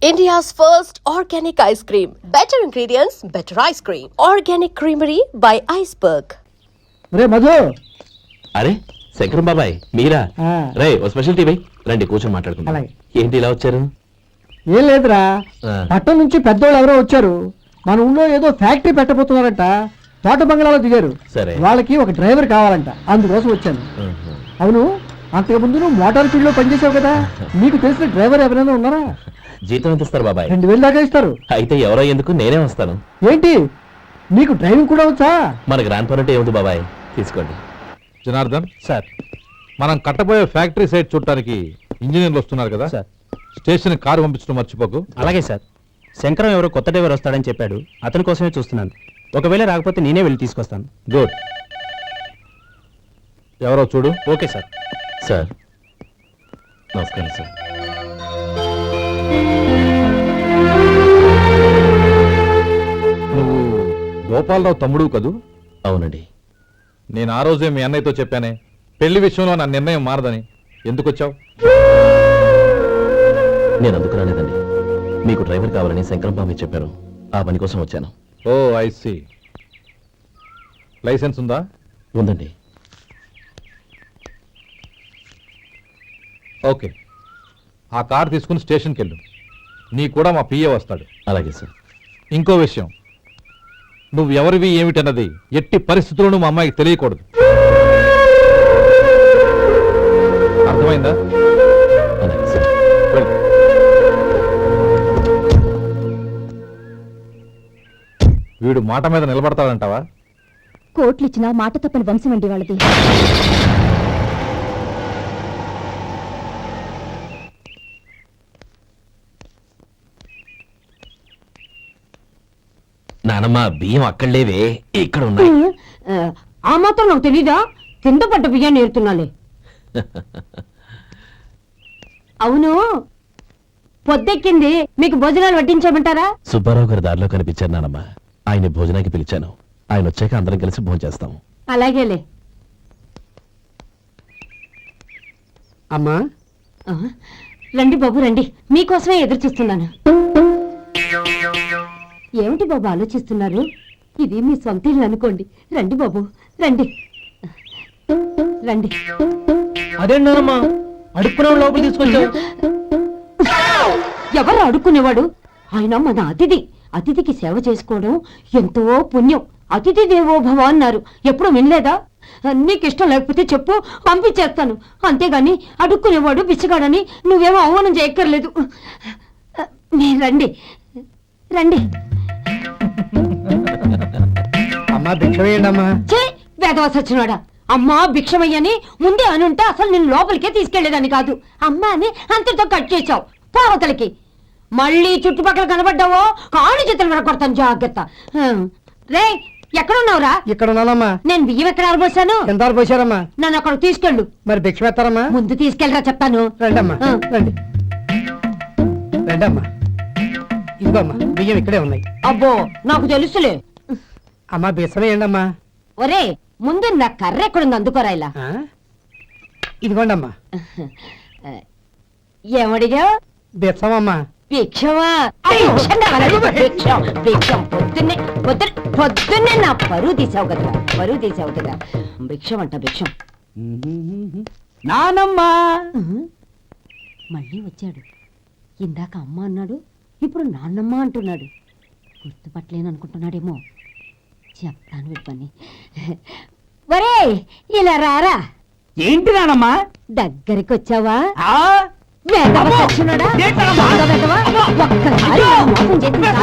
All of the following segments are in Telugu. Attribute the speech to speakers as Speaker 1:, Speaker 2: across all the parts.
Speaker 1: India's first organic ice cream. Better ingredients, better ice cream. Organic Creamery by Iceberg.
Speaker 2: రే మధు.
Speaker 3: అరే శంకరం బాబాయ్ మీరా? రే ఓ స్పెషల్ టీ బై రండి కూర్చొని మాట్లాడుకుందాం.
Speaker 2: అలాగే.
Speaker 3: ఏంటి ఇలా వచ్చారు?
Speaker 2: ఏం లేదురా,
Speaker 3: ఆ.
Speaker 2: పట్టణం నుంచి పెద్దోళ్ళు ఎవరో వచ్చారు. మన ఊళ్ళో ఏదో ఫ్యాక్టరీ పెట్టబోతున్నారంట. తోట బంగ్లాలో దిగారు.
Speaker 3: సరే.
Speaker 2: వాళ్ళకి ఒక డ్రైవర్ కావాలంట, అందుకోసం వచ్చాను. అవును, అంతకు ముందు నువ్వు మోటార్ ఫీల్డ్ లో పనిచేసావు కదా, నీకు తెలిసిన డ్రైవర్ ఎవరైనా ఉన్నారా?
Speaker 3: జీతం ఎంత ఇస్తారు బాబాయ్?
Speaker 2: 2000 దాకా ఇస్తారు.
Speaker 3: అయితే ఎవరో ఎందుకు, నేనే వస్తాను.
Speaker 2: ఏంటి, నీకు డ్రైవింగ్ కూడా వచ్చా?
Speaker 3: మన గ్రాండ్ పరంటే ఏముంది బాబాయ్, తీసుకోండి.
Speaker 4: జనార్దన్ సార్, మనం కట్టబోయే ఫ్యాక్టరీ సైట్ చూడటానికి ఇంజనీర్లు వస్తున్నారు కదా సార్. స్టేషన్ కారు పంపించడం మర్చిపోకు.
Speaker 5: అలాగే సార్. శంకరం ఎవరో కొత్త డ్రైవర్ వస్తాడని చెప్పాడు, అతని కోసమే చూస్తున్నాను. ఒకవేళ రాకపోతే నేనే వెళ్ళి తీసుకొస్తాను.
Speaker 4: గుడ్. ఎవరో చూడు.
Speaker 5: Okay sir.
Speaker 3: సార్ నమస్కారం సార్.
Speaker 4: నువ్వు గోపాలరావు తమ్ముడు కదూ?
Speaker 3: అవునండి.
Speaker 4: నేను ఆ రోజే మీ అన్నయ్యతో చెప్పానే, పెళ్లి విషయంలో నా నిర్ణయం మారదని. ఎందుకు వచ్చావు?
Speaker 3: నేను అందుకు రాలేదండి, మీకు డ్రైవర్ కావాలని శంకరం బాబాయ్ చెప్పారు, ఆ పని కోసం వచ్చాను.
Speaker 4: ఓ ఐ సీ. లైసెన్స్ ఉందా?
Speaker 3: ఉందండి.
Speaker 4: ఓకే, ఆ కార్ తీసుకుని స్టేషన్కి వెళ్ళు. నీ కూడా మా పిఏ వస్తాడు.
Speaker 3: అలాగే సార్.
Speaker 4: ఇంకో విషయం, నువ్వు ఎవరివి ఏమిటన్నది ఎట్టి పరిస్థితుల్లోనూ మా అమ్మాయికి తెలియకూడదు. అర్థమైందా?
Speaker 3: అలాగే సార్.
Speaker 4: వెళ్ళు. వీడు మాట మీద నిలబడతాడంటావా?
Speaker 6: కోట్లు ఇచ్చినా మాట తప్పని వంశం అండి వాళ్ళది.
Speaker 3: నానమ్మ బియ్యం అక్కడ లేవే, ఇక్కడ ఉన్నాయి.
Speaker 6: ఆ మాత్రం నాకు తెలీదా? కింద పడ్డ బియ్యాన్ని ఏరుతున్నాలే. అవును, పొద్దెక్కింది, మీకు భోజనాలు వడ్డించమంటారా?
Speaker 3: సుబ్బారావు గారి దారిలో కనిపించారు నానమ్మ, ఆయన భోజనానికి పిలిచాను. ఆయన వచ్చాక అందరం కలిసి భోజనం చేస్తాం.
Speaker 6: అలాగేలే.
Speaker 2: అమ్మా,
Speaker 6: రండి బాబు రండి, మీకోసమే ఎదురు చూస్తున్నాను. ఏమిటి బాబు ఆలోచిస్తున్నారు? ఇది మీ సొంత ఇల్లు అనుకోండి. రండి బాబు రండి రండి.
Speaker 2: అదేంటమ్మా అడుక్కునే లోపల తీసుకొచ్చావు?
Speaker 6: ఎవరు అడుక్కునేవాడు? ఆయన మన అతిథి. అతిథికి సేవ చేసుకోవడం ఎంతో పుణ్యం. అతిథి దేవో భవ అన్నారు, ఎప్పుడు వినలేదా? నీకు ఇష్టం లేకపోతే చెప్పు, పంపించేస్తాను. అంతేగాని అడుక్కునేవాడు బిచ్చగాడని నువ్వేమో అవమానం చేయక్కర్లేదు. మీరు రండి రండి.
Speaker 2: అమ్మా భిక్ష వేయండి అమ్మా.
Speaker 6: వేదవాస వచ్చినాడా? అమ్మా భిక్షమయ్యని ముందే అనుంటే అసలు నేను లోపలికే తీసుకెళ్లేదని కాదు. అమ్మా అని అంతటితో కట్ చేశావు. పోవతలకి మళ్ళీ చుట్టుపక్కల కనబడ్డావో కాళ్ళు చేతులు వినకొడతాను, జాగ్రత్త. రే, ఎక్కడున్నావురా?
Speaker 2: ఇక్కడ ఉన్నానమ్మా.
Speaker 6: నేను బియ్యం ఎక్కడ ఆరబోసాను?
Speaker 2: ఎంత పోసారమ్మా?
Speaker 6: నన్ను అక్కడ తీసుకెళ్ళు.
Speaker 2: మరి భిక్ష పెడతారమ్మా?
Speaker 6: ముందు తీసుకెళ్ళరా చెప్తాను.
Speaker 2: రండమ్మా రండి రండమ్మా. ఇదిగోమ్మా బియ్యం ఇక్కడే ఉన్నాయి.
Speaker 6: అబ్బో, నాకు తెలుసులే.
Speaker 2: అమ్మా బిస్సం వేయండి అమ్మా.
Speaker 6: ఒరే, ముందు నా కర్ర ఎక్కడుంది, అందుకోరా ఇలా.
Speaker 2: ఇదిగోండి అమ్మా.
Speaker 6: ఏమడిగా?
Speaker 2: బిస్సమమ్మా.
Speaker 6: భిక్షమా? భిక్షం భిక్షం. పొద్దున్నే నా పరువు తీసావు కదరా, పరువు తీసావు కదా. భిక్షం అంట భిక్షం.
Speaker 2: నానమ్మా
Speaker 6: మళ్ళీ వచ్చాడు. ఇందాక అమ్మ అన్నాడు, ఇప్పుడు నాన్నమ్మ అంటున్నాడు. గుర్తుపట్టలేననుకుంటున్నాడేమో. చెప్తాను వీడి పని. ఒరే, ఇలా రారా.
Speaker 2: ఏంటి నానమ్మా?
Speaker 6: దగ్గరికి వచ్చావా?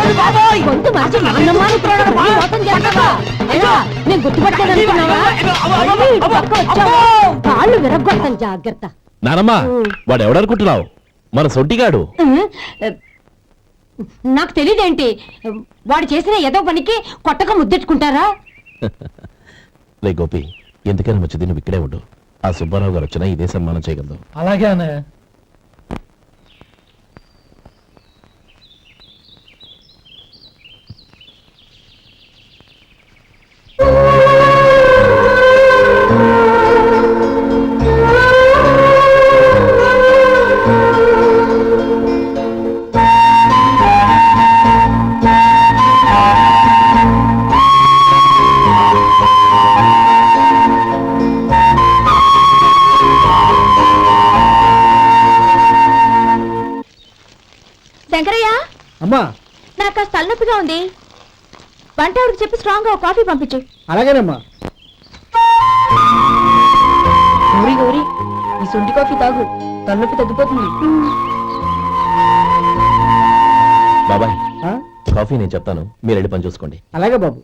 Speaker 6: ఒక్కసారి గొంతు మార్చి నాన్నమ్మ అనుకున్నాడు. మోసం చేస్తావా? నేను గుర్తుపట్టలేదనుకున్నావా? కాళ్ళు విరగొడతాను, జాగ్రత్త.
Speaker 3: నానమ్మ, వాడు ఎవడనుకుంటున్నావు? మన సొంటిగాడు.
Speaker 6: నాకు తెలియదేంటి? వాడు చేసిన ఏదో పనికి కొట్టక ముద్దెట్టుకుంటారా?
Speaker 3: రే గోపి, ఎందుకైనా మంచిది నువ్వు ఇక్కడే ఉండు. ఆ సుబ్బారావు గారు వచ్చినా ఇదే సన్మానం చేయగలదు.
Speaker 2: అలాగే అన్నయ్య.
Speaker 7: శంకరయ్య,
Speaker 2: అమ్మా
Speaker 7: నాకు కాస్త తలనొప్పిగా ఉంది. వంట ఆవిడకి చెప్పి స్ట్రాంగ్ గా కాఫీ పంపించు.
Speaker 2: అలాగేనమ్మా.
Speaker 7: గౌరీ గౌరీ, ఈ సొంటి కాఫీ తాగు, తలనొప్పి తగ్గిపోతుంది.
Speaker 3: బాబాయ్
Speaker 2: ఆ?
Speaker 3: కాఫీ నేను చెప్తాను, మీరు వెళ్ళి పని చూసుకోండి.
Speaker 2: అలాగే బాబు.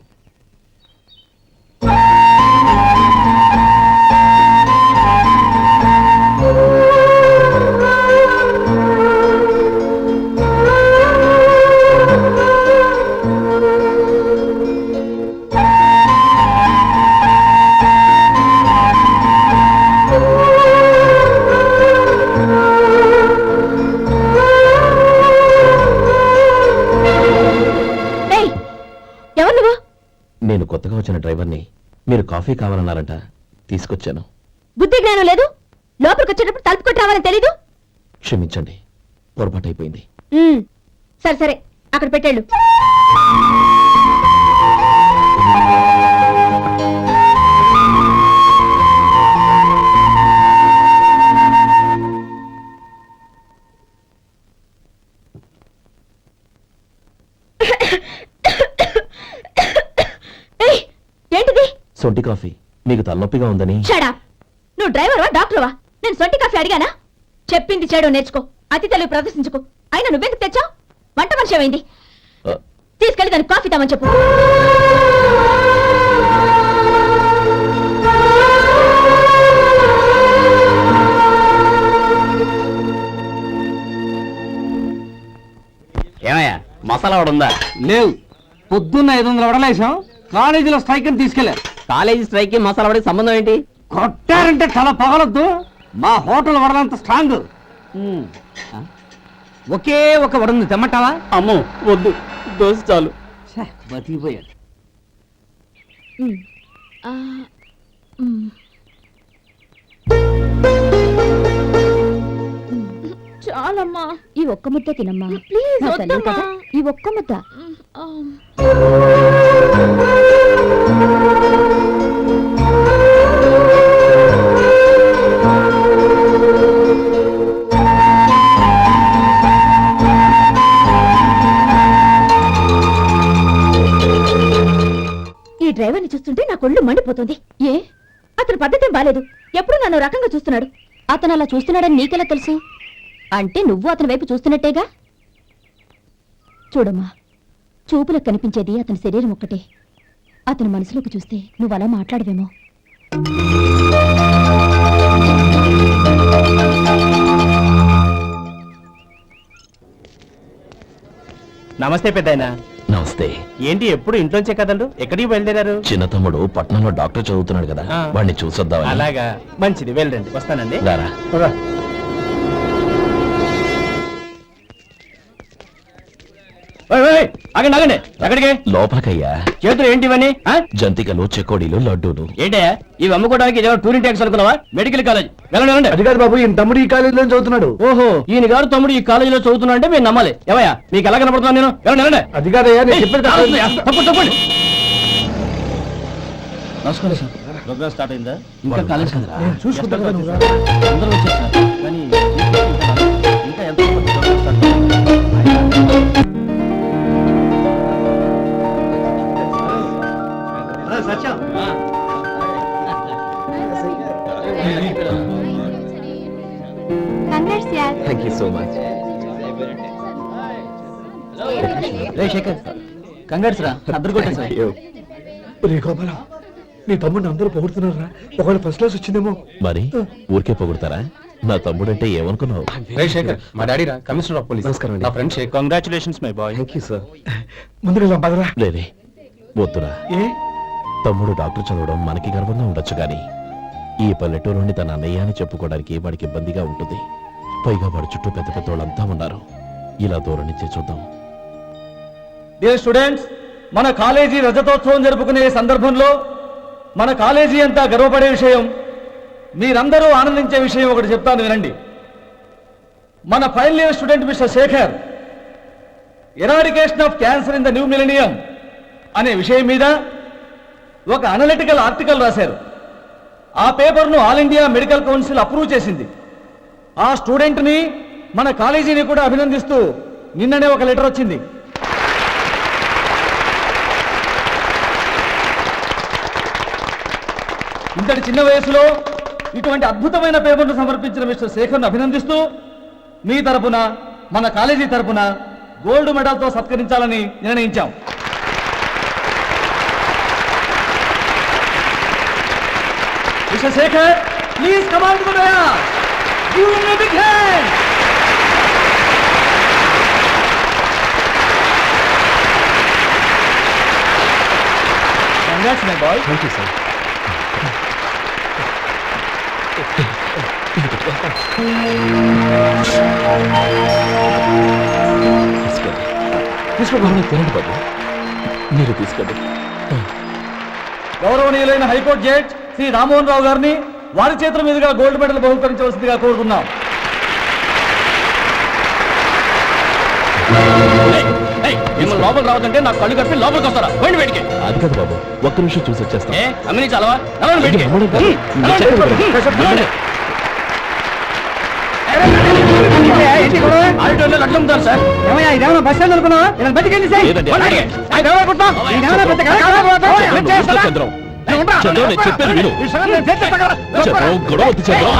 Speaker 7: ఏయ్, ఎవరు నువ్వు?
Speaker 3: నేను కొత్తగా వచ్చిన డ్రైవర్ని, మీరు కాఫీ కావాలన్నారంట, తీసుకొచ్చాను.
Speaker 7: బుద్ధి జ్ఞానం లేదు. లోపలికి వచ్చేటప్పుడు తలుపు కొట్టి రావాలని తెలీదు.
Speaker 3: క్షమించండి, పొరపాటు అయిపోయింది.
Speaker 7: సరే సరే, అక్కడ పెట్టేళ్ళు. ఏయ్, ఏంటిది?
Speaker 3: సొంటి కాఫీ. మీకు తలనొప్పిగా ఉందని.
Speaker 7: షడా, నువ్వు డ్రైవర్వా డాక్టర్వా? నేను సొంటి కాఫీ అడిగానా? చెప్పింది చేయడం నేర్చుకో, అతి తెలివి ప్రదర్శించుకో. అయినా నువ్వెందుకు తెచ్చావు? వంట మనిషి ఏమైంది?
Speaker 3: ఆ,
Speaker 7: తీసుకెళ్ళి దానికి కాఫీ తామని చెప్పు.
Speaker 5: ఏమయ్యా మసాలా వాడు ఉందా?
Speaker 2: లేవు. పొద్దున్న 500 వడలేసాం. కాలేజీలో స్ట్రైక్ అని తీసుకెళ్లారు.
Speaker 5: కాలేజీ స్ట్రైక్ కి మసాలా వాడికి సంబంధం ఏంటి?
Speaker 2: కొట్టారంటే చాలా పగలొద్దు. మా హోటల్ వడలంత స్ట్రాంగ్. ఒకే ఒక వడుంది, తెమ్మంటావా?
Speaker 5: అమ్మో వద్దు, దోశ చాలు.
Speaker 2: బతికిపోయాడు.
Speaker 7: చాలమ్మా,
Speaker 6: ఈ ఒక్క ముద్ద తినమ్మా.
Speaker 7: ప్లీజ్
Speaker 6: నా తల్లి
Speaker 7: వద్దమ్మా.
Speaker 6: కదా, ఈ ఒక్క ముద్ద.
Speaker 7: ఈ డ్రైవర్ని చూస్తుంటే నా కొళ్ళు మండిపోతుంది. ఏ, అతని పద్ధతి బాలేదు. ఎప్పుడు నన్ను రకంగా చూస్తున్నాడు.
Speaker 6: అతను అలా చూస్తున్నాడని నీకెలా తెలుసు? అంటే నువ్వు అతని వైపు చూస్తున్నట్టేగా. చూడమ్మా, చూపులకు కనిపించేది అతని శరీరం ఒక్కటే. అతని మనసులోకి చూస్తే నువ్వు అలా మాట్లాడవేమో.
Speaker 5: నమస్తే పెద్దాయన.
Speaker 3: నమస్తే.
Speaker 5: ఏంటి ఎప్పుడు ఇంట్లోంచే కదండు, ఎక్కడికి బయలుదేరారు?
Speaker 3: చిన్న తమ్ముడు పట్నంలో డాక్టర్ చదువుతున్నాడు కదా,
Speaker 5: ఆ.
Speaker 3: వాడిని చూసొద్దామని.
Speaker 5: అలాగా, మంచిది, వెళ్ళండి, వస్తానండి.
Speaker 3: రారా.
Speaker 5: ఆగండి ఆగండి, ఎక్కడికి?
Speaker 3: లోపలికయ్యా.
Speaker 5: చేతులు ఏంటి ఇవన్నీ?
Speaker 3: జంతికలు, చెకోడీలు, లడ్డూలు.
Speaker 5: ఏంటే ఇవి అమ్ముకోవడానికి ఇదేమో టూరింగ్ ట్యాక్స్ అనుకున్నావా? మెడికల్ కాలేజ్, వెళ్ళండి వెళ్ళండి.
Speaker 2: అది కాదు బాబు, ఈయన తమ్ముడు ఈ కాలేజీలో చదువుతున్నాడు.
Speaker 5: ఓహో, ఈయన గారు తమ్ముడు ఈ కాలేజీలో చదువుతున్నా అంటే మీరు నమ్మాలి. ఏవయ్యా మీకు ఎలా కనపడుతున్నాను నేను? వెళ్ళండి వెళ్ళండి.
Speaker 2: అది కాదయ్యా, నేను చెప్పేది కాదు.
Speaker 5: తప్పండి తప్పండి. నమస్కారం సార్. ప్రోగ్రామ్ స్టార్ట్ అయిందా? ఇంకా కాలేజ్ కదా.
Speaker 2: చూసుకుంటాను.
Speaker 5: అందరూ వచ్చేసారు కానీ ఇంకా ఎంత ప్రోగ్రామ్ స్టార్ట్ అయింది?
Speaker 3: Thank you so much.
Speaker 5: రే శేఖర్, కంగాట్స్ రా, అద్దరు కొట్టే సార్.
Speaker 2: రే గోపాల, నీ తమ్ముడిని అందరూ పొగుడుతున్నారా? ఒకవేళ ఫస్ట్ క్లాస్ వచ్చిందేమో.
Speaker 3: మరి ఊరికే పొగుడతారా? నా తమ్ముడంటే ఏమనుకున్నావు?
Speaker 8: రే శేఖర్, మా డాడీ రా, కమిషనర్ ఆఫ్ పోలీస్.
Speaker 3: నమస్కారం అండి.
Speaker 8: నా friend Shekhar.
Speaker 5: Congratulations my boy.
Speaker 3: Thank you sir.
Speaker 2: ముందుకు పదరా.
Speaker 3: లేదే, వద్దురా.
Speaker 2: ఏ
Speaker 3: తమ్ముడు డాక్టర్ చదవడం మనకి గర్వంగా ఉండొచ్చు కానీ ఈ పల్లెటూరుని తన అన్నయ్య అని చెప్పుకోవడానికి వాడికి ఇబ్బందిగా ఉంటుంది. పైగా వాడి చుట్టూ పెద్ద పెద్ద వాళ్ళంతా ఉన్నారు. ఇలా దూరం నుంచే చూద్దాం.
Speaker 9: డియర్ స్టూడెంట్స్, మన కాలేజీ రజతోత్సవం జరుపుకునే సందర్భంలో మన కాలేజీ అంతా గర్వపడే విషయం, మీరందరూ ఆనందించే విషయం ఒకటి చెప్తాను వినండి. మన final year student mister Shekhar eradication of cancer in the new millennium అనే విషయం మీద ఒక అనలిటికల్ ఆర్టికల్ రాశారు. ఆ పేపర్ను all India medical council approve చేసింది. ఆ స్టూడెంట్ని, మన కాలేజీని కూడా అభినందిస్తూ నిన్ననే ఒక లెటర్ వచ్చింది. ఇంతటి చిన్న వయసులో ఇటువంటి అద్భుతమైన పేపర్ను సమర్పించిన మిస్టర్ శేఖర్ను అభినందిస్తూ మీ తరపున మన కాలేజీ తరపున గోల్డ్ మెడల్తో సత్కరించాలని నిర్ణయించాం. Mister Shekhar, please come on to the dais. Give him a big hand. Congrats my boy.
Speaker 5: Thank you sir.
Speaker 3: తీసుకోండి తినండి బాబు, మీరు తీసుకోండి.
Speaker 9: గౌరవనీయులైన హైకోర్టు జడ్జ్ శ్రీ రామ్మోహన్ రావు గారిని వారి చేతుల మీదుగా గోల్డ్ మెడల్ బహుకరించవలసిందిగా కోరుతున్నాం.
Speaker 8: మిమ్మల్ని లోపలికి రావద్దంటే నాకు కళ్ళు కప్పి లోపలికి వస్తారా? పోయింది బయటికి.
Speaker 3: అది కాదు బాబు, ఒక్క నిమిషం చూసి వచ్చేస్తాం.
Speaker 8: అమ్మిని చాలవా? నడవండి బయటికి. ఆడిటోరియంలో లడ్లు అమ్ముతారు సార్.
Speaker 2: ఏమయ్యా ఇదేమన్నా బస్ స్టాండ్ అనుకున్నావా? ఇలా బయటికి వెళ్ళి సార్.
Speaker 3: లేదండి.
Speaker 8: అలాగే.
Speaker 3: చంద్రం, చంద్రం, నేను చెప్పేది విను. చంద్రం, గొడవ వద్దు చంద్రం.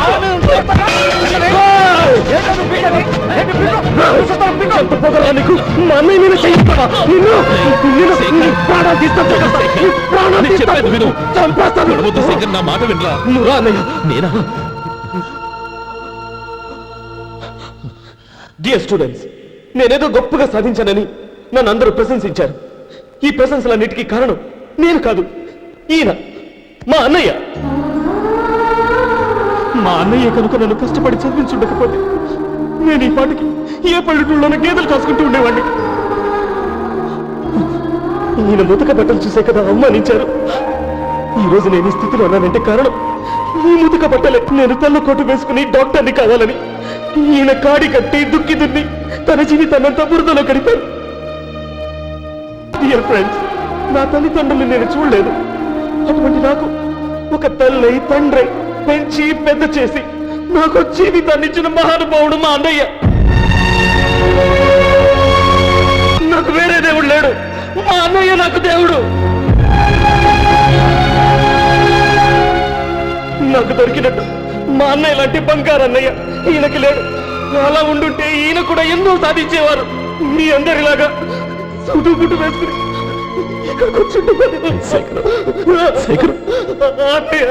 Speaker 3: నీకు మా అన్నయ్య మీద చేయిస్తావా? నేను చెప్పేది విను. గొడవ వద్దు శేఖర్, నా మాట వినరా? నువ్వు అన్నయ్య. నేనా?
Speaker 10: డియర్ స్టూడెంట్స్, నేనేదో గొప్పగా సాధించానని నన్ను అందరూ ప్రశంసించారు. ఈ ప్రశంసలన్నిటికీ కారణం నేను కాదు, ఈయన మా అన్నయ్య. మా అన్నయ్య కనుక నన్ను కష్టపడి చదివించుండకపోతే నేను ఈ పాటికి ఏ పల్లెటూళ్ళలోనే గేదెలు కాసుకుంటూ ఉండేవాడిని. ఈయన ముతక బట్టలు చూసే కదా అవమానించారు. ఈ రోజు నేను ఈ స్థితిలో ఉన్నానంటే కారణం ఈ ముతక బట్టలే. నేను తెల్ల కోటు వేసుకుని డాక్టర్ని కావాలని ఈయన కాడి కట్టి దుక్కి దున్ని తన జీవితాన్నంతా బురదలో గడిపారు. డియర్ ఫ్రెండ్స్, నా తల్లిదండ్రులు నేను చూడలేదు. అటువంటి నాకు ఒక తల్లి తండ్రి పెంచి పెద్ద చేసి నాకు జీవితాన్ని ఇచ్చిన మహానుభావుడు మా అన్నయ్య. నాకు వేరే దేవుడు లేడు, మా అన్నయ్య నాకు దేవుడు. నాకు దొరికినట్టు మా అన్నయ్య లాంటి బంగారు అన్నయ్య ఈయనకి లేడు. అలా ఉండుంటే ఈయన కూడా ఎన్నో సాధించేవారు. మీ అందరిలాగా సుడుగుడ్డు వేసుకుని ఇక్కడికి వచ్చుంటున్నారు. అన్నయ్య,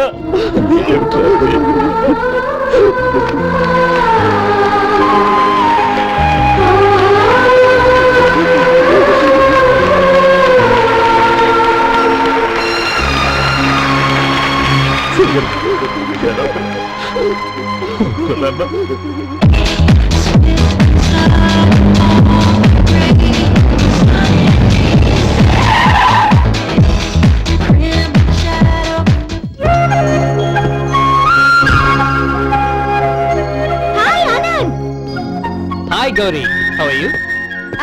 Speaker 5: hi Gauri, how are you?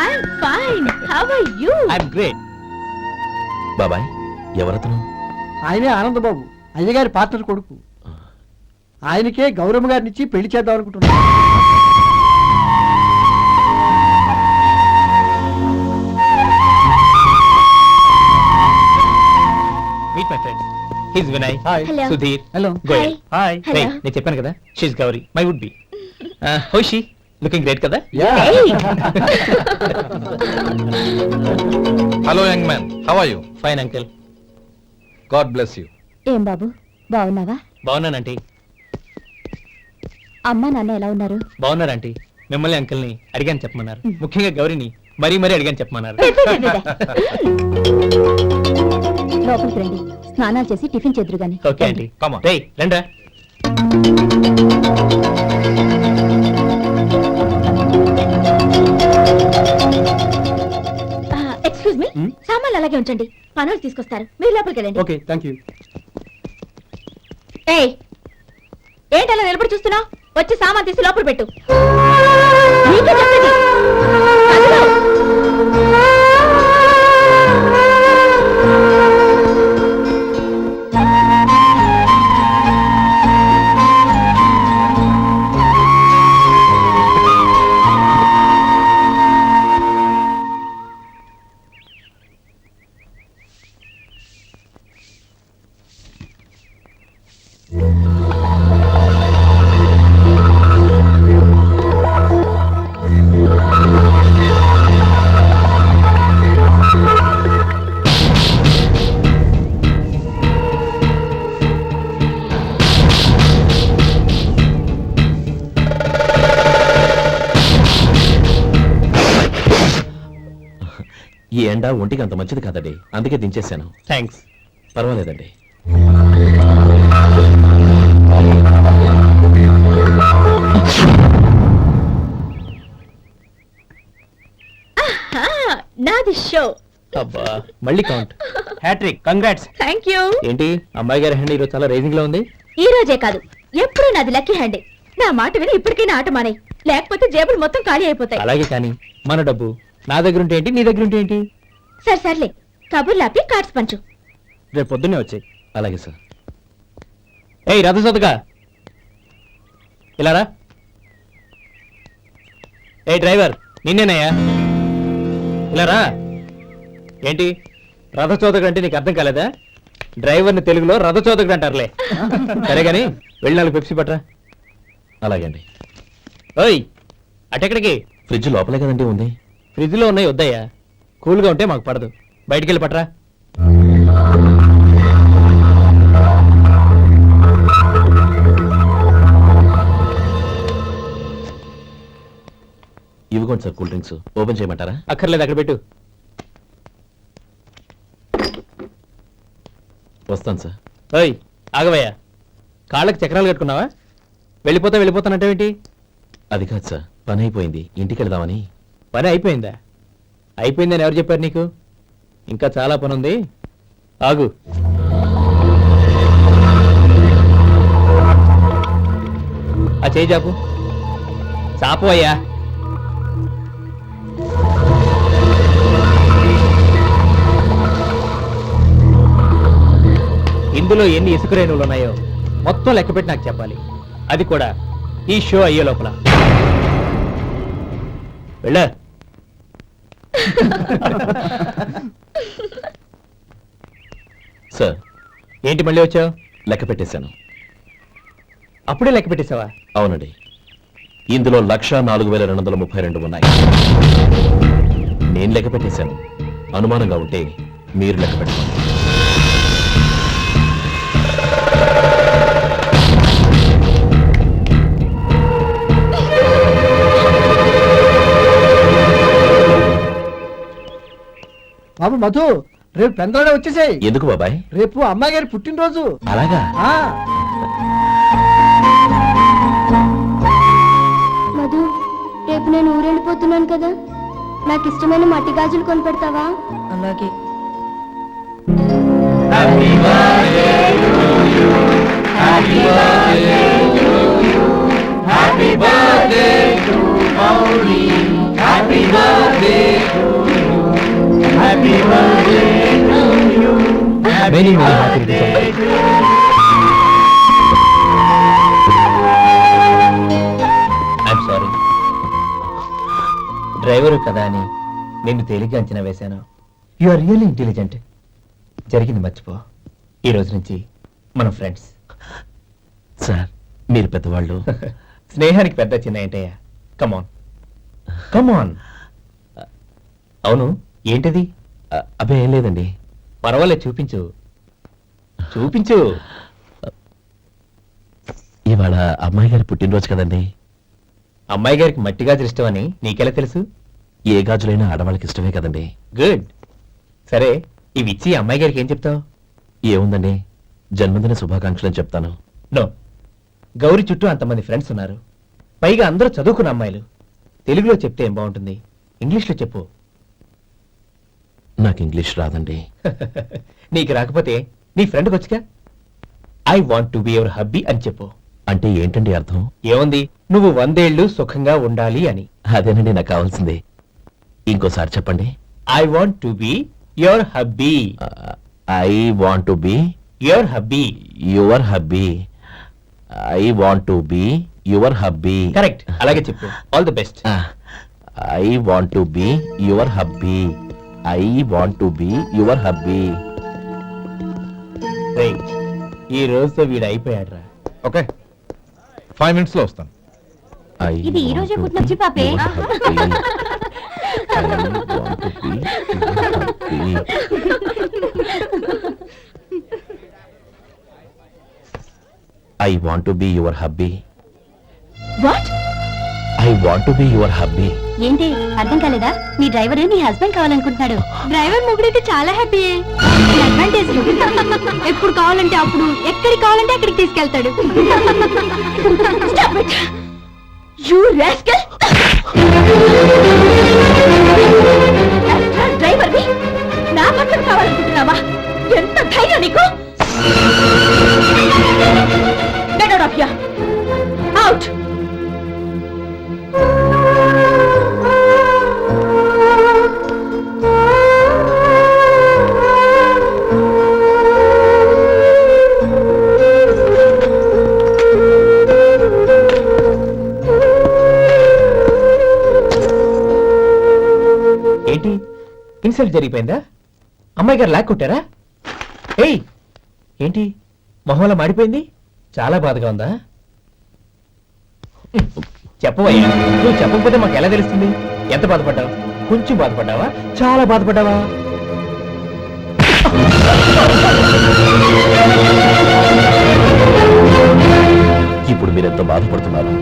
Speaker 7: I'm fine. How are you?
Speaker 5: I'm great.
Speaker 3: బాబాయ్, ఎవరతను?
Speaker 2: ఆయనే ఆనందబాబు, అయ్యగారి పార్ట్నర్ కొడుకు. ఆయనకే గౌరమ్మ గారిని ఇచ్చి పెళ్లి చేద్దాం అనుకుంటున్నాను.
Speaker 5: Meet my friend. His Vinay.
Speaker 7: Hello.
Speaker 5: Sudheer.
Speaker 2: Hello.
Speaker 5: Goyal. Hi.
Speaker 7: Hello.
Speaker 5: నేను చెప్పాను కదా, she's Gauri, my would be. How she? Looking great కదా?
Speaker 7: Hey.
Speaker 4: Hello young man, how are you?
Speaker 5: Fine uncle.
Speaker 4: God bless you.
Speaker 7: ఏం బాబు, బాగున్నావా?
Speaker 5: బాగున్నానంటీ.
Speaker 7: అమ్మా నాన్న ఎలా ఉన్నారు?
Speaker 5: బాగున్నారంటీ. మిమ్మల్ని అంకిల్ని అడిగాను చెప్పమన్నారు. ముఖ్యంగా గౌరీని మరీ మరీ అడిగాను చెప్పమన్నారు.
Speaker 7: లోపలికి రండి, స్నానాలు చేసి టిఫిన్ చేద్దరు గాని.
Speaker 5: Okay aunty.
Speaker 4: Come on.
Speaker 5: రేయ్ రండ్రా.
Speaker 7: ఎక్స్క్యూజ్ మీ, సామాన్లు అలాగే ఉంచండి, పనులు తీసుకొస్తారు, మీరు లోపలికి వెళ్ళండి.
Speaker 2: Okay, thank you.
Speaker 7: ఏయ్, ఏంటలా నిలబడి చూస్తున్నావు? వచ్చి సామాన్ తీసి లోపల పెట్టు. నీకే చెప్పేది. అందులో.
Speaker 3: ఈ ఎండ ఒంటికి అంత మంచిది కాదండి, అందుకే దించేశాను.
Speaker 5: థ్యాంక్స్.
Speaker 3: పర్వాలేదండి.
Speaker 7: నాది షో.
Speaker 5: అబ్బా మళ్ళీ count. Hat trick, congrats.
Speaker 7: Thank you.
Speaker 5: ఏంటి అమ్మాయి గారి హ్యాండ్ ఈరోజు చాలా రైజింగ్ లో ఉంది?
Speaker 7: ఈ రోజే కాదు, ఎప్పుడూ నాది లక్కీ హ్యాండే. నా మాట విని ఇప్పటికైనా ఆట మానే, లేకపోతే జేబులు మొత్తం ఖాళీ అయిపోతాయి.
Speaker 5: అలాగే కానీ మన డబ్బు నా దగ్గర ఉంటే ఏంటి, నీ దగ్గర ఉంటే ఏంటి?
Speaker 7: సరే సర్లే, కబుర్లు ఆపి కార్డ్స్ పంచు.
Speaker 5: రేపు పొద్దున్నే వచ్చాయి.
Speaker 3: అలాగే సార్.
Speaker 5: ఏయ్ రథసోదగా ఇలా రా. ఏ డ్రైవర్, నిన్నేనయ్యా, ఇలా రా. ఏంటి రథచోదకుడు అంటే నీకు అర్థం కాలేదా? డ్రైవర్ని తెలుగులో రథచోదకుడు అంటారులే. సరే గాని వెళ్ళి 4 పెప్సీ పట్రా.
Speaker 3: అలాగే అండి.
Speaker 5: ఓయ్ అటెక్కడికి?
Speaker 3: ఫ్రిడ్జ్ లోపలే కదండి ఉంది.
Speaker 5: ఫ్రిడ్జ్లో ఉన్నాయి వద్దయ్యా, కూల్గా ఉంటే మాకు పడదు. బయటికి వెళ్ళి పట్రా.
Speaker 3: ఇవ్వకోండి సార్ కూల్ డ్రింక్స్. ఓపెన్ చేయమంటారా?
Speaker 5: అక్కర్లేదు, అక్కడ పెట్టు.
Speaker 3: వస్తాను సార్.
Speaker 5: ఓయ్ ఆగవయ్యా, కాళ్ళకి చక్రాలు కట్టుకున్నావా? వెళ్ళిపోతానంటే
Speaker 3: అది కాదు సార్, పని అయిపోయింది, ఇంటికి వెళదామని.
Speaker 5: పని అయిపోయిందా? అయిపోయిందని ఎవరు చెప్పారు నీకు? ఇంకా చాలా పని ఉంది, ఆగు. ఆ చేయి చాపు. చాపు అయ్యా. ఇందులో ఎన్ని ఇసుక రేణువులు ఉన్నాయో మొత్తం లెక్కపెట్టి నాకు చెప్పాలి, అది కూడా ఈ షో అయ్యే లోపల. వెళ్ళ.
Speaker 3: సార్
Speaker 5: ఏంటి మళ్ళీ వచ్చావు?
Speaker 3: లెక్క పెట్టేశాను.
Speaker 5: అప్పుడే లెక్క పెట్టేశావా?
Speaker 3: అవునండి, ఇందులో 1,04,232 ఉన్నాయి. నేను లెక్క పెట్టేశాను. అనుమానంగా ఉంటే మీరు లెక్క పెట్టండి.
Speaker 2: బాబు మధు, రేపు పెందలాడే వచ్చేసాయి.
Speaker 3: ఎందుకు బాబాయ్?
Speaker 2: రేపు అమ్మాయి గారి పుట్టినరోజు.
Speaker 3: అలాగా?
Speaker 11: మధు, రేపు నేను ఊరెళ్ళిపోతున్నాను కదా, నాకు ఇష్టమైన మట్టి గాజులు కొనిపెడతావా?
Speaker 6: అలాగే.
Speaker 5: Many happy returns. I'm sorry. Driver కదా అని నిన్ను తేలిగ్గా అంచనా వేశాను. You are really intelligent. జరిగింది మర్చిపో. ఈ రోజు నుంచి మనం ఫ్రెండ్స్.
Speaker 3: సార్ మీరు పెద్దవాళ్ళు.
Speaker 5: స్నేహానికి పెద్ద చిన్న ఏంటయ్యా? కమాన్ కమాన్. అవును, ఏంటిది?
Speaker 3: అబ్బే ఏం లేదండి.
Speaker 5: పర్వాలేదు, చూపించు చూపించు.
Speaker 3: ఇవాళ అమ్మాయి గారి పుట్టినరోజు కదండి.
Speaker 5: అమ్మాయి గారికి మట్టి గాజులు ఇష్టం అని నీకెలా తెలుసు?
Speaker 3: ఏ గాజులైనా ఆడవాళ్ళకి ఇష్టమే కదండి.
Speaker 5: గుడ్. సరే, ఇవి ఇచ్చి అమ్మాయి గారికి ఏం చెప్తావు?
Speaker 3: ఏముందండి, జన్మదిన శుభాకాంక్షలు అని చెప్తాను.
Speaker 5: నో, గౌరీ చుట్టూ అంతమంది ఫ్రెండ్స్ ఉన్నారు, పైగా అందరూ చదువుకున్న అమ్మాయిలు. తెలుగులో చెప్తే ఏం బాగుంటుంది, ఇంగ్లీష్లో చెప్పు.
Speaker 3: నాకు ఇంగ్లీష్ రాదండి.
Speaker 5: నీకు రాకపోతే నీ ఫ్రెండ్కి వచ్చిగా I want to be your hubby అని చెప్పు.
Speaker 3: అంటే ఏంటండి అర్థం?
Speaker 5: ఏముంది, నువ్వు 100 ఏళ్ళు సుఖంగా ఉండాలి అని.
Speaker 3: అదేనండి నాకు కావాల్సింది. ఇంకోసారి చెప్పండి.
Speaker 5: I want to be your hubby.
Speaker 3: I want to be
Speaker 5: your hubby.
Speaker 3: Your hubby. I want to be your hubby.
Speaker 5: Correct, అలాగే చెప్పు. All the best.
Speaker 3: I want to be your hubby. I want to be your hubby.
Speaker 5: ఈ రోజుతో వీడు అయిపోయాడ్రా.
Speaker 4: ఓకే, 5 minutes లో వస్తాను.
Speaker 11: ఇది ఈ రోజే పుట్టినొచ్చి పాపే.
Speaker 3: I want to be your hubby.
Speaker 7: What?
Speaker 3: I want to be your hubby.
Speaker 7: ఏంటి అర్థం కాలేదా? మీ డ్రైవర్ నీ హస్బెండ్ కావాలనుకుంటున్నాడు. డ్రైవర్ మొగుడైతే చాలా హ్యాపీ. అడ్వాంటేజ్ ఎప్పుడు కావాలంటే అప్పుడు, ఎక్కడికి కావాలంటే అక్కడికి తీసుకెళ్తాడు. You rascal! డ్రైవర్ నా భర్తను కావాలనుకుంటున్నావా? ఎంత ధైర్యం నీకు! Get out of here! Out!
Speaker 5: ఏంటి ఇన్సల్ట్ జరిగిపోయిందా? అమ్మాయి గారు లాక్ కొట్టారా? ఏయ్ ఏంటి మొహంలో మాడిపోయింది? చాలా బాధగా ఉందా? చెప్పవయ్యా, నువ్వు చెప్పకపోతే మాకు ఎలా తెలుస్తుంది? ఎంత బాధపడ్డావు? కొంచెం బాధపడ్డావా? చాలా బాధపడ్డావా?
Speaker 3: ఇప్పుడు మీరెంత బాధపడుతున్నారు,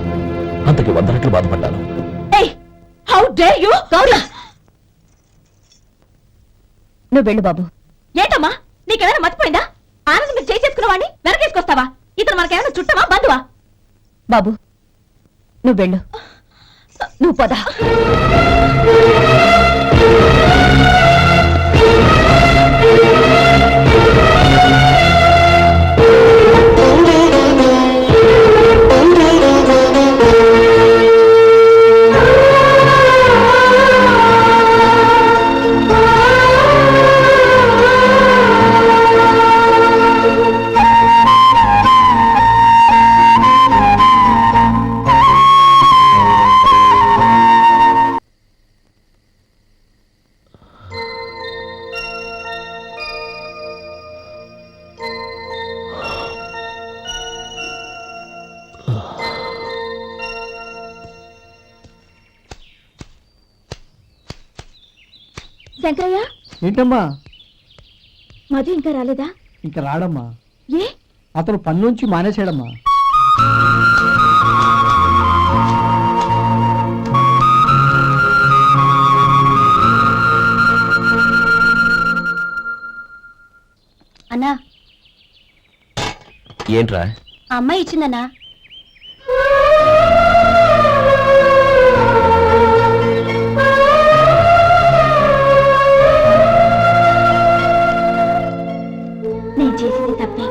Speaker 3: అంతకి 100 రెట్లు బాధపడ్డాను.
Speaker 7: How dare you! గౌరీ, నువ్వు వెళ్ళు బాబు. ఏంటమ్మా, నీకేమైనా మర్చిపోయిందా? ఆనందం మీరు చేసుకున్న వాడిని వెనకేసుకొస్తావా? ఇతను మనకేమైనా చుట్టమా, బంధువా? బాబు నువ్వు వెళ్ళు. నువ్వు పద. శంకరయ్య,
Speaker 2: ఏంటమ్మా?
Speaker 7: మధు ఇంకా రాలేదా?
Speaker 2: ఇంకా రాడమ్మా.
Speaker 7: ఏ?
Speaker 2: అతను పని నుంచి మానేశాడమ్మా.
Speaker 7: అన్నా,
Speaker 3: ఏంట్రా?
Speaker 7: ఆ అమ్మాయి ఇచ్చిందన్నా. నేను చేసింది తప్పే,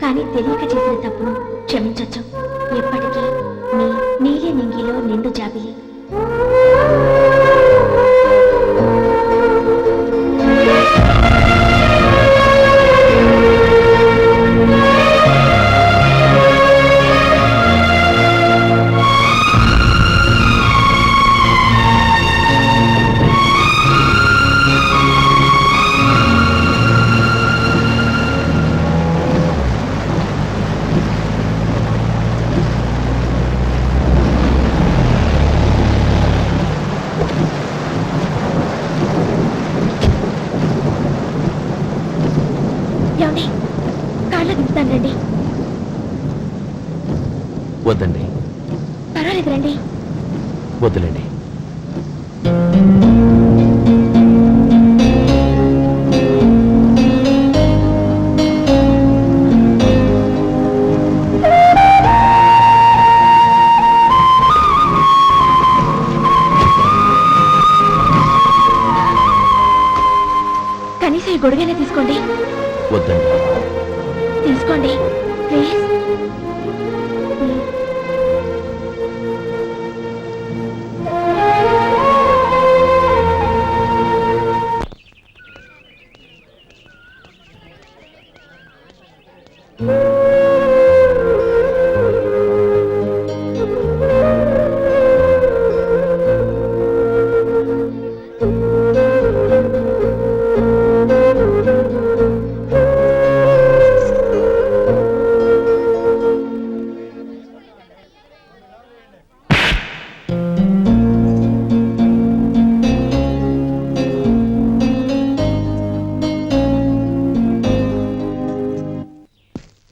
Speaker 7: కానీ తెలియక చేసిన తప్పును క్షమించొచ్చు. ఎప్పటికీ నీ నీలి నింగిలో నిండు జాబిలి. ఏమండి, కాళ్ళ దింపుతాను రండి.
Speaker 3: వద్దండి,
Speaker 7: పర్వాలేదు రండి.
Speaker 3: వద్దులేండి.
Speaker 7: కనీసం ఈ గొడుగైనా తీసుకోండి.
Speaker 3: వద్దండి.
Speaker 7: తీసుకోండి ప్లీజ్.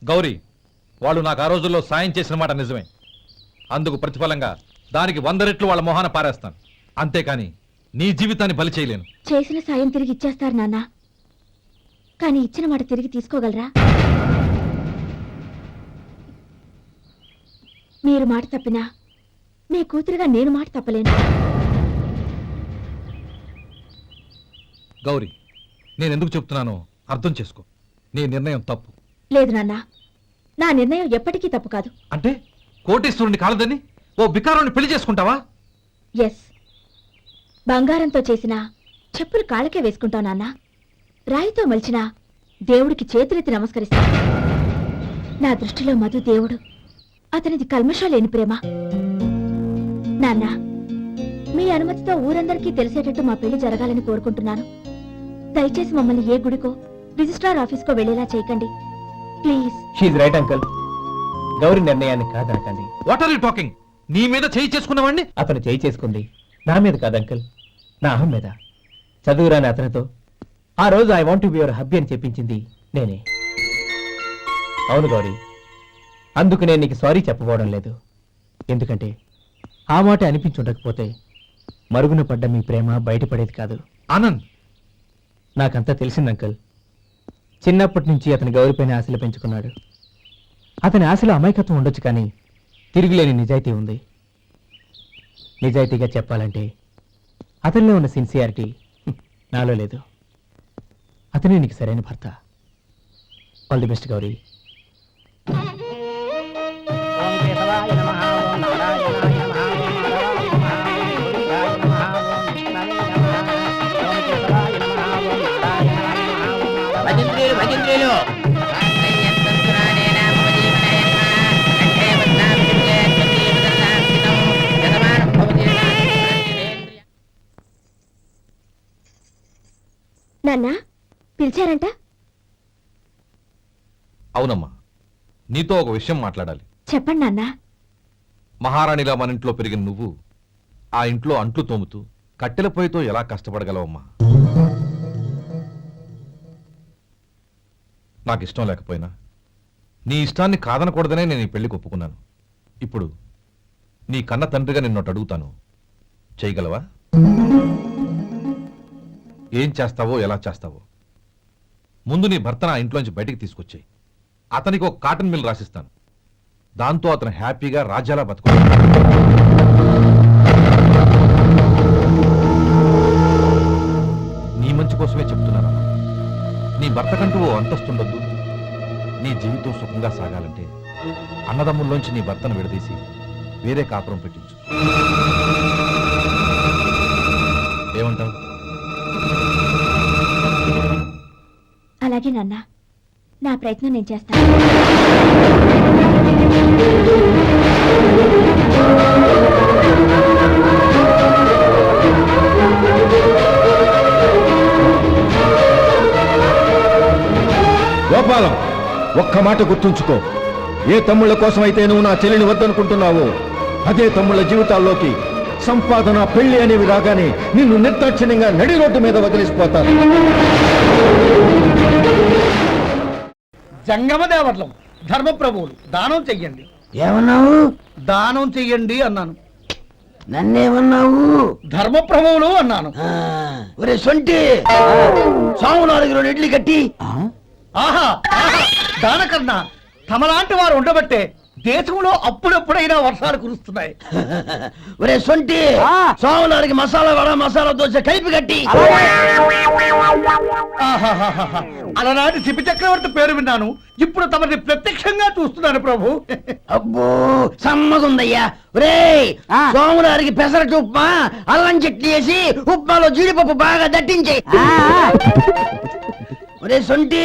Speaker 4: గౌరీ, వాళ్ళు నాకు ఆ రోజుల్లో సాయం చేసిన మాట నిజమే. అందుకు ప్రతిఫలంగా దానికి 100 రెట్లు వాళ్ళ మొహాన పారేస్తాను. అంతేకాని నీ జీవితాన్ని బలి చేయలేను.
Speaker 7: చేసిన సాయం తిరిగి ఇచ్చేస్తారు నాన్న, కానీ ఇచ్చిన మాట తిరిగి తీసుకోగలరా? మీరు మాట తప్పినా మీ కూతురుగా నేను మాట తప్పలేను.
Speaker 4: గౌరీ, నేను ఎందుకు చెప్తున్నానో అర్థం చేసుకో. నీ నిర్ణయం తప్పు.
Speaker 7: లేదు నాన్న, నా నిర్ణయం ఎప్పటికీ తప్పు కాదు.
Speaker 4: అంటే కోటీశ్వరుని కాలదని ఓ బికారుని పెళ్లి చేసుకుంటావా?
Speaker 7: ఎస్, బంగారంతో చేసిన చెప్పులు కాళ్ళకే వేసుకుంటావు నాన్న. రాయితో మలిచిన దేవుడికి చేతులెత్తి నమస్కరిస్తా. నా దృష్టిలో మధు దేవుడు, అతనిది కల్మషం లేని ప్రేమ. నాన్న, మీ అనుమతితో ఊరందరికీ తెలిసేటట్టు మా పెళ్లి జరగాలని కోరుకుంటున్నాను. దయచేసి మమ్మల్ని ఏ గుడికో రిజిస్ట్రార్ ఆఫీస్కో వెళ్లేలా చేయకండి ప్లీజ్.
Speaker 5: షీఈ్ రైట్ అంకుల్. గౌరీ నిర్ణయాన్ని కాదనకండి.
Speaker 4: What are you talking? నీ మీద చేయి చేసుకున్నవాడిని
Speaker 5: అతను చేయి చేసుకుంది నా మీద కాదు అంకుల్, నా అహం మీద. చదువురాని అతనితో ఆ రోజు I want to be your hubby అని చెప్పించింది నేనే. అవును గౌరీ, అందుకు నేను నీకు సారీ చెప్పబోవడం లేదు. ఎందుకంటే ఆ మాట అనిపించుండకపోతే మరుగున పడ్డ మీ ప్రేమ బయటపడేది కాదు.
Speaker 4: ఆనంద్,
Speaker 5: నాకంతా తెలిసింది అంకుల్. చిన్నప్పటి నుంచి అతని గౌరీపైన ఆశలు పెంచుకున్నాడు. అతని ఆశలో అమాయకత్వం ఉండొచ్చు, కానీ తిరుగులేని నిజాయితీ ఉంది. నిజాయితీగా చెప్పాలంటే అతనిలో ఉన్న సిన్సియారిటీ నాలో లేదు. అతనే నీకు సరైన భర్త. All the best Gauri.
Speaker 7: నాన్న, పిలిచారంట?
Speaker 4: అవునమ్మా, నీతో ఒక విషయం మాట్లాడాలి.
Speaker 7: చెప్పండి నాన్న.
Speaker 4: మహారాణిలా మన ఇంట్లో పెరిగిన నువ్వు ఆ ఇంట్లో అంట్లు తోముతూ కట్టెల పొయ్యితో ఎలా కష్టపడగలవమ్మా? నాకు ఇష్టం లేకపోయినా నీ ఇష్టాన్ని కాదనకూడదనే నేను ఈ పెళ్లికి ఒప్పుకున్నాను. ఇప్పుడు నీ కన్న తండ్రిగా నిన్నొకటి అడుగుతాను, చేయగలవా? ఏం చేస్తావో, ఎలా చేస్తావో ముందు నీ భర్తను ఆ ఇంట్లోంచి బయటికి తీసుకొచ్చాయి. అతనికి ఒక కాటన్ మిల్ రాసిస్తాను. దాంతో అతను హ్యాపీగా రాజ్యాలా బతుకుతాడు. నీ మంచి కోసమే చెప్తున్నానమ్మా. నీ భర్తకంటూ ఓ అంతస్తుండొద్దు. నీ జీవితం సుఖంగా సాగాలంటే అన్నదమ్ముల్లోంచి నీ భర్తను విడదీసి వేరే కాపురం పెట్టించు. ఏమంటావు?
Speaker 7: అలాగే నాన్న, నా ప్రయత్నం నేను చేస్తాను.
Speaker 10: గోపాలం, ఒక్క మాట గుర్తుంచుకో. ఏ తమ్ముళ్ళ కోసమైతే నువ్వు నా చెల్లిని వద్దనుకుంటున్నావో అదే తమ్ముళ్ళ జీవితాల్లోకి సంపాదన, పెళ్లి అనేవి రాగానే నిన్ను నిర్దాక్షిణ్యంగా నడి రోడ్డు మీద వదిలిసిపోతారు.
Speaker 9: జంగమదేవర్లం, ధర్మప్రభువులు, దానం చెయ్యండి.
Speaker 2: ఏమన్నావు?
Speaker 9: దానం చెయ్యండి అన్నాను.
Speaker 2: నన్నేమన్నావు?
Speaker 9: ధర్మప్రభువులు అన్నాను.
Speaker 2: ఒరే సొంటి, సాము 4 ఇడ్లీ కట్టి.
Speaker 9: ఆహా, దానకన్నా తమలాంటి వారు ఉండబట్టే దేశంలో అప్పుడెప్పుడైనా వర్షాలు కురుస్తున్నాయి.
Speaker 2: ఒరే సొంటి, సాము 4 మసాలా వడ, మసాలా దోశ కలిపి కట్టి.
Speaker 9: ఆహాహాహా. అలనాటి శిపి చక్రవర్తి పేరు విన్నాను, ఇప్పుడు తమని ప్రత్యక్షంగా చూస్తున్నాను ప్రభు.
Speaker 2: అబ్బో సమ్మగుందయ్యా. ఒరే సోములారికి పెసరట్టు ఉప్మా, అల్లం చట్నీ వేసి ఉప్మాలో జీడిపప్పు బాగా దట్టించి. ఒరే సొంటి,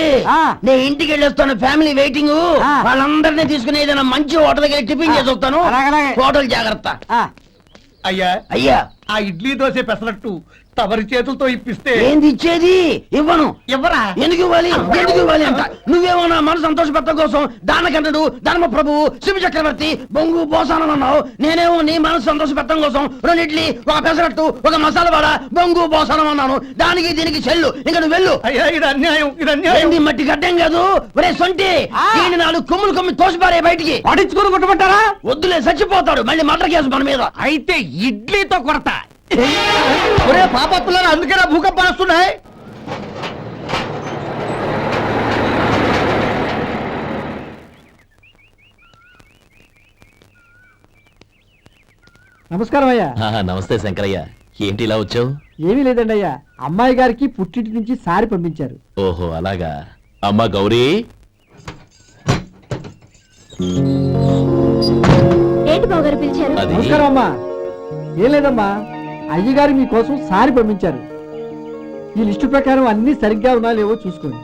Speaker 2: నేను ఇంటికి వెళ్ళొస్తాను, ఫ్యామిలీ వెయిటింగ్. వాళ్ళందరినీ తీసుకుని ఏదైనా మంచి హోటల్కి వెళ్ళి టిఫిన్ చేసి వస్తాను. హోటల్ జాగ్రత్త.
Speaker 9: అయ్యా
Speaker 2: అయ్యా,
Speaker 9: ఆ ఇడ్లీ దోశ పెసరట్టు తమరి చేతులతో ఇప్పిస్తే
Speaker 2: ఏంది ఇచ్చేది? ఇవ్వను.
Speaker 9: ఎవరా
Speaker 2: ఎందుకు ఇవ్వాలి? ఎందుకు ఇవ్వాలి అంట? నువ్వేమన్నా మనసు సంతోషపెట్టడం కోసం దానకంటుడు, ధర్మ ప్రభువు, శివ చక్రవర్తి, బొంగు బోసానం అన్నావు. నేనేమో నీ మనసు సంతోషపెట్టడం కోసం 2 ఇడ్లీ, 1 పెసరట్టు, 1 మసాలా వడ, బొంగు బోసానం అన్నాను. దానికి దీనికి చెల్లు. ఇంకా నువ్వు వెళ్ళు.
Speaker 9: అయ్యా ఇది అన్యాయం, ఇది అన్యాయం.
Speaker 2: ఏంది మట్టి గడ్డం కాదు. ఒరే సొంటి, దీన్ని 4 కొమ్ములు కొమ్మి తోసిపారే బయటికి.
Speaker 9: పడించుకొని కొట్టమంటారా?
Speaker 2: వద్దులే, చచ్చిపోతాడు. మళ్ళీ మర్డర్ కేసు మన మీద.
Speaker 9: అయితే ఇడ్లీతో కొడతా. ఒరే పాపత్తులారా, అందుకేనా భూకంపాలు వస్తున్నాయి?
Speaker 10: నమస్కారం అయ్యా.
Speaker 3: నమస్తే శంకరయ్య, ఏంటి ఇలా వచ్చావు?
Speaker 10: ఏమీ లేదండి అయ్యా, అమ్మాయి గారికి పుట్టింటి నుంచి సారి పంపించారు.
Speaker 3: ఓహో అలాగా. అమ్మా గౌరీ,
Speaker 7: ఏంటి బావగారు పిలిచారు?
Speaker 3: అది
Speaker 10: నమస్కారం అమ్మా. ఏం లేదమ్మా, అయ్యగారు మీకోసం సారి పంపించారు. ఈ లిస్టు ప్రకారం అన్ని సరిగ్గా ఉన్నా లేవో చూసుకోండి.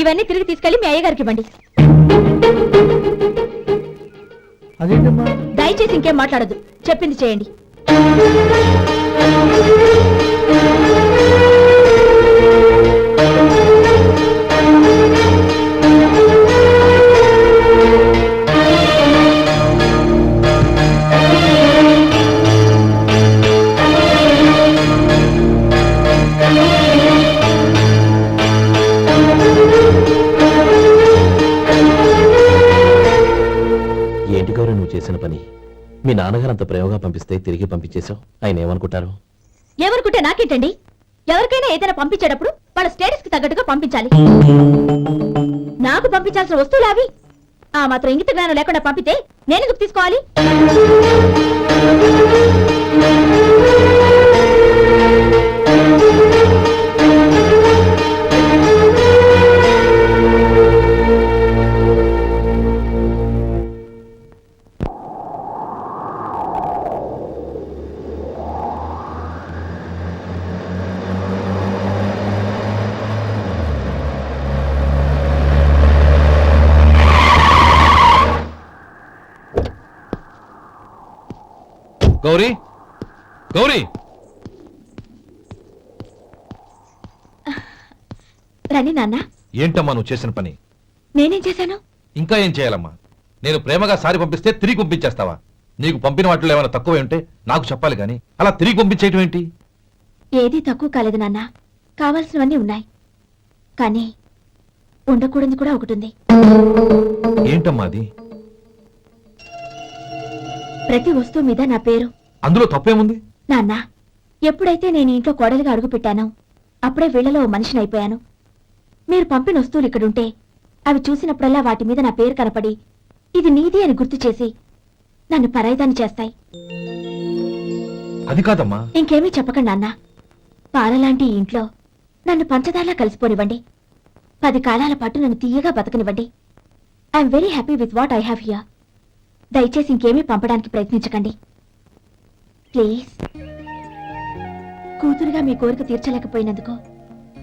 Speaker 7: ఇవన్నీ తిరిగి తీసుకెళ్లి మీ అయ్యగారికి ఇవ్వండి.
Speaker 10: అదేంటమ్మా?
Speaker 7: దయచేసి ఇంకేం మాట్లాడద్దు, చెప్పింది చేయండి.
Speaker 3: ఏంటి గౌరీ నువ్వు చేసిన పని? మీ నాన్నగారు అంత ప్రేమగా పంపిస్తే తిరిగి పంపించేశావు. ఆయన ఏమనుకుంటారు?
Speaker 7: ఎవరుకుంటే నాకేంటండి? ఎవరికైనా ఏదైనా పంపించేటప్పుడు వాళ్ళ స్టేటస్ కి తగ్గట్టుగా పంపించాలి. నాకు పంపించాల్సిన వస్తువులు అవి. ఆ మాత్రం ఇంగిత జ్ఞానం లేకుండా పంపితే నేను ఎందుకు తీసుకోవాలి?
Speaker 4: గౌరీ, గౌరీ,
Speaker 7: రండి నాన్న.
Speaker 4: ఏంటమ్మా నువ్వు చేసిన పని?
Speaker 7: నేనేం చేశాను?
Speaker 4: ఇంకా ఏం చేయాలమ్మా? నేను ప్రేమగా సారి పంపిస్తే తిరిగి పంపించేస్తావా? నీకు పంపిన వాటిలో ఏమైనా తక్కువ ఉంటే నాకు చెప్పాలి కానీ అలా తిరిగి పంపించేయటం ఏంటి?
Speaker 7: ఏదీ తక్కువ కాలేదు నాన్న, కావాల్సినవన్నీ ఉన్నాయి. కానీ ఉండకూడదు కూడా ఒకటి ఉంది.
Speaker 4: ఏంటమ్మా అది?
Speaker 7: ప్రతి వస్తువు మీద నా పేరు.
Speaker 4: అందులో తప్పేముంది?
Speaker 7: నాన్న, ఎప్పుడైతే నేను ఇంట్లో కోడలిగా అడుగు పెట్టానో అప్పుడే వీళ్లలో ఓ మనిషిని అయిపోయాను. మీరు పంపిన వస్తువులు ఇక్కడుంటే అవి చూసినప్పుడల్లా వాటి మీద నా పేరు కనపడి ఇది నీది అని గుర్తు చేసి నన్ను పరాయిదాన్ని చేస్తాయి.
Speaker 4: అది కాదమ్మా.
Speaker 7: ఇంకేమీ చెప్పకండి నాన్న. పాలలాంటి ఈ ఇంట్లో నన్ను పంచదారలా కలిసిపోనివ్వండి. 10 కాలాల పాటు నన్ను తీయగా బతకనివ్వండి. I'm very happy with what I have here. దయచేసి ఇంకేమీ పంపడానికి ప్రయత్నించకండి ప్లీజ్. కూతురుగా మీ కోరిక తీర్చలేకపోయినందుకు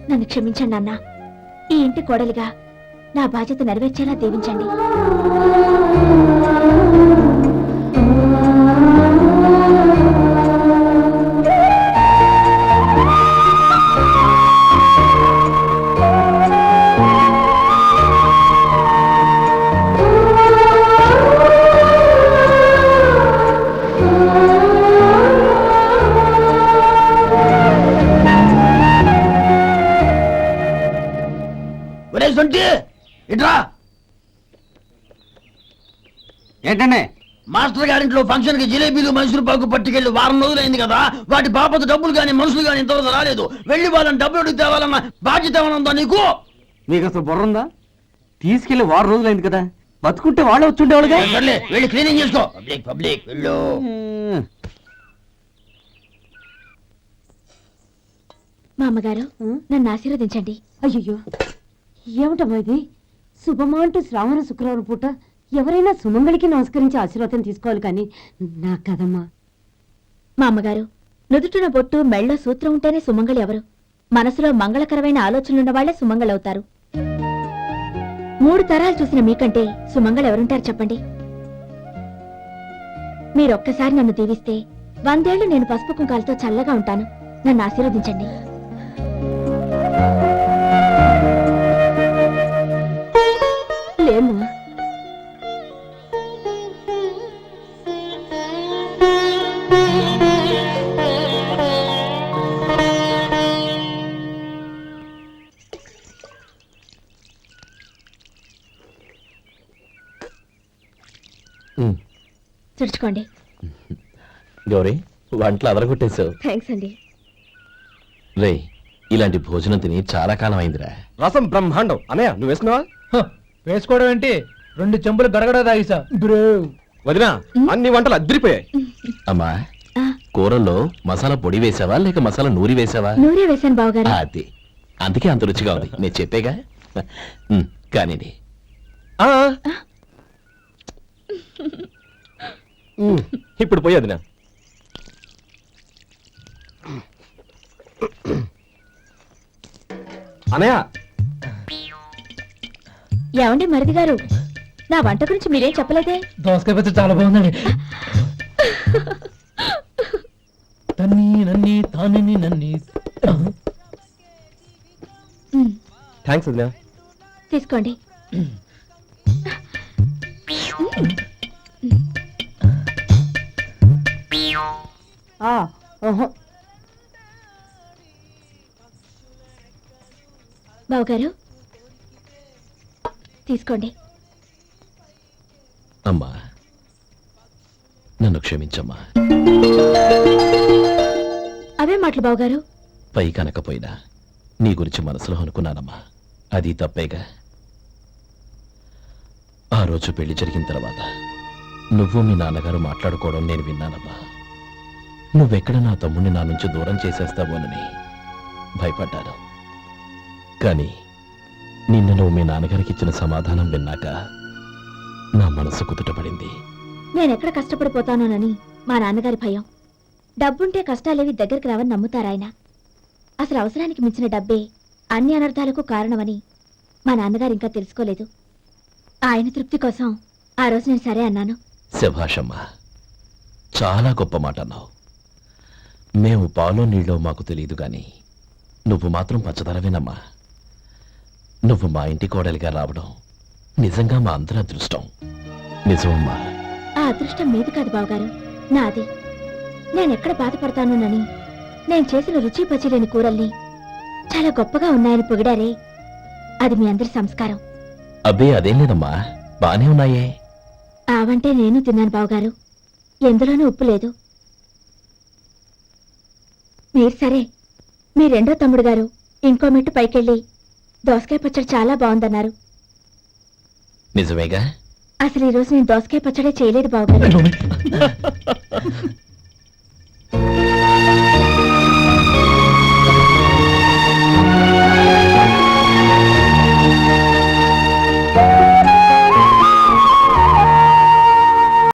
Speaker 7: నన్ను క్షమించండి నాన్న. ఈ ఇంటి కోడలిగా నా బాధ్యత నెరవేర్చేలా దీవించండి.
Speaker 2: ఇట్రా.
Speaker 9: ఏంటండి?
Speaker 2: మాస్టర్ గారింట్లో ఫంక్షన్ కి జిలేబీలు మైసూరు పాకు పట్టుకెళ్ళి 1 రోజులైంది కదా. వాటి బాపత డబ్బులు కానీ మనుషులు కానీ ఇంతవరకు రాలేదు. వెళ్ళి వాళ్ళని డబ్బులు అడిగి తేవాలన్న బాధ్యత ఏమన్నా నీకు?
Speaker 9: మీకు అసలు బుర్ర ఉందా? తీసుకెళ్లి 1 రోజులైంది కదా, బతుకుంటే వాళ్ళే వచ్చుండేవాళ్ళుగా.
Speaker 2: వెళ్ళి క్లీనింగ్ చేసుకో. పబ్లిక్ పబ్లిక్ వెళ్ళు.
Speaker 7: మా అమ్మగారు నన్ను ఆశీర్వదించండి.
Speaker 6: అయ్యో, ఏమిటమ్మా ఇది? శుభమా అంటూ శ్రావణ శుక్రవారం పూట ఎవరైనా సుమంగళికి నమస్కరించి ఆశీర్వాదం తీసుకోవాలి కానీ నా కదమ్మా.
Speaker 7: మా అమ్మగారు, నుదుటిన బొట్టు మెళ్ళ సూత్రం ఉంటేనే సుమంగళి ఎవరు? మనసులో మంగళకరమైన ఆలోచనలున్న వాళ్లే సుమంగళవుతారు. 3 తరాలు చూసిన మీకంటే సుమంగళ ఎవరుంటారు చెప్పండి. మీరొక్కసారి నన్ను దీవిస్తే 100 ఏళ్లు నేను పసుపు కుంకాలతో చల్లగా ఉంటాను. నన్ను ఆశీర్వదించండి. లేమ్మా. తుడుచుకోండి.
Speaker 3: గౌరీ వంటలు అదరగొట్టేశావు.
Speaker 7: థ్యాంక్స్ అండి.
Speaker 3: రే ఇలాంటి భోజనం తిని చాలా కాలం అయిందిరా.
Speaker 10: రసం బ్రహ్మాండం. అన్నయ్య నువ్వు వేసుకున్నావా?
Speaker 5: వేసుకోవడం ఏంటి, 2 చెంబులు గడగడ తాగిసా.
Speaker 10: వదినా అన్ని వంటలు అద్దరిపోయాయి.
Speaker 3: అమ్మా కూరల్లో మసాలా పొడి వేసావా లేక మసాలా నూరి వేసావా?
Speaker 7: నూరే వేశాను బావగారు.
Speaker 3: అది అందుకే అంత రుచిగా ఉంది. నేను చెప్పేగా. కానివ్వండి.
Speaker 10: ఇప్పుడు పోయి వదినా. అన్నయ్య
Speaker 7: ఏమండి మరిది గారు, నా వంట గురించి మీరేం చెప్పలేదే?
Speaker 5: దోసకాయ పచ్చడి చాలా బాగుందండి. తన్ని నన్ని తాని నన్ని.
Speaker 10: థ్యాంక్స్ వదినా.
Speaker 7: తీసుకోండి. బావగారు తీసుకోండి.
Speaker 3: అమ్మా నన్ను క్షమించమ్మా.
Speaker 7: అవే మాటలు బావగారు.
Speaker 3: పై కనకపోయినా నీ గురించి మనసులో అనుకున్నానమ్మా. అది తప్పేగా. ఆ రోజు పెళ్లి జరిగిన తర్వాత నువ్వు మీ నాన్నగారు మాట్లాడుకోవడం నేను విన్నానమ్మా. నువ్వెక్కడ నా తమ్ముడిని నా నుంచి దూరం చేసేస్తావోనని భయపడ్డాను. కానీ నిన్న నువ్వు మీ నాన్నగారికి ఇచ్చిన సమాధానం విన్నాక నా మనసు కుదుటపడింది.
Speaker 7: నేనెక్కడ కష్టపడిపోతానోనని మా నాన్నగారి భయం. డబ్బుంటే కష్టాలేవి దగ్గరికి రావని నమ్ముతారాయన. అసలు అవసరానికి మించిన డబ్బే అన్ని అనర్థాలకు కారణమని మా నాన్నగారు ఇంకా తెలుసుకోలేదు. ఆయన తృప్తి కోసం ఆ రోజు నేను సరే అన్నాను.
Speaker 3: శభాషమ్మా, చాలా గొప్ప మాట అన్నావు. మేము పాలో నీళ్ళో మాకు తెలియదు గాని నువ్వు మాత్రం పచ్చదరవేనమ్మా. నువ్వు మా ఇంటి కోడలిగా రావడం నిజంగా మా అందరి అదృష్టం. నిజమమ్మా.
Speaker 7: ఆ అదృష్టం మీది కాదు బావగారు, నాది. నేనెక్కడ బాధపడతానోనని నేను చేసిన రుచి పచిలేని కూరల్ని చాలా గొప్పగా ఉన్నాయని పొగిడారే, అది మీ అందరి సంస్కారం.
Speaker 3: అబ్బే అదేం లేదమ్మా, బానే ఉన్నాయే.
Speaker 7: ఆవంటే నేను తిన్నాను బావగారు, ఎందులోనూ ఉప్పు లేదు. మీరు సరే, మీ రెండో తమ్ముడు గారు ఇంకో మెట్టు పైకెళ్ళి దోసకాయ పచ్చడి చాలా బాగుందన్నారు.
Speaker 3: నిజమేగా?
Speaker 7: అసలు ఈ రోజు నేను దోసకాయ పచ్చడే చేయలేదు బావగారు.